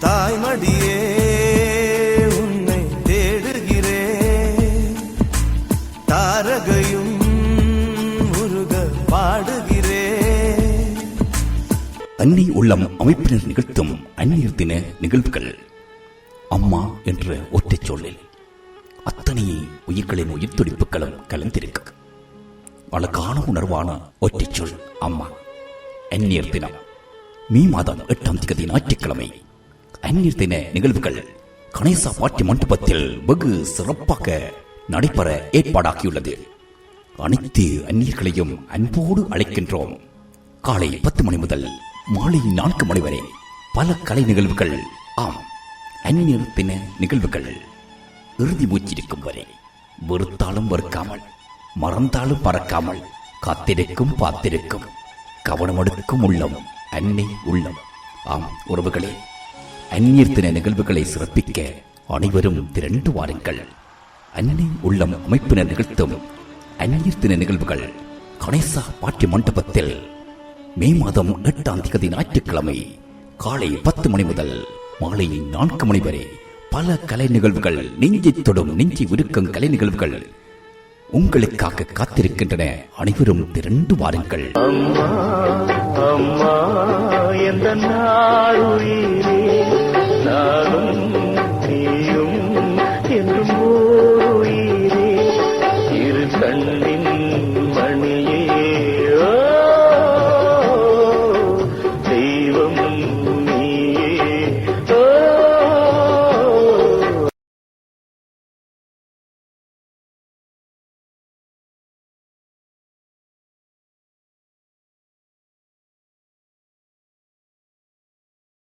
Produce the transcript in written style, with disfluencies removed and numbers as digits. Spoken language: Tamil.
தாய்மடியே உன்னை தேடுகிறேன், தாரகையும் முருக பாடுகிறேன். அன்னை உள்ளம் அமைப்பினர் நிகழ்த்தும் அந்நியர் தின நிகழ்வுகள். அம்மா என்ற ஒற்றைச் சொல்லில் அத்தனை உயிர்களின் உயிர் துடிப்புகளும் கலந்திருக்கும் அழகான உணர்வான ஒற்றைச் சொல் அம்மா. அந்நியர் தினம் மே மாதம் 8ஆம் தேதி ஞாயிற்றுக்கிழமை. அந்நியர் தின நிகழ்வுகள் கணேசா பாட்டி மண்டபத்தில் வெகு சிறப்பாக நடைபெற ஏற்பாடாகியுள்ளது. அனைத்து அந்நியர்களையும் அன்போடு அழைக்கின்றோம். காலை 10 மணி முதல் மாலை 4 மணி வரை பல கலை நிகழ்வுகள். ஆம், அந்நியர் தின நிகழ்வுகள் இறுதி மூச்சிருக்கும் வரை வெறுத்தாலும் வெறுக்காமல், மறந்தாலும் மறக்காமல் காத்திருக்கும் பார்த்திருக்கும் கவனமெடுக்கும் உள்ளம் அன்னை உள்ளம். ஆம் உறவுகளே, அந்நியர் தின நிகழ்வுகளை சிறப்பிக்க அனைவரும் திரண்டு வாருங்கள். அன்னை உள்ளம் அமைப்பினர் நிகழ்த்தும் அந்நியர் தின நிகழ்வுகள் கணேசா பாட்டி மண்டபத்தில் மே மாதம் 8ஆம் தேதி ஞாயிற்றுக்கிழமை காலை 10 மணி முதல் மாலை 4 மணி வரை பல கலை நிகழ்வுகள், நெஞ்சை தொடும் நெஞ்சை உருக்கும் கலை நிகழ்வுகள் உங்களுக்காக காத்திருக்கின்றன. அனைவரும் திரண்டு வாருங்கள். அம்மா அம்மா எந்த நாள்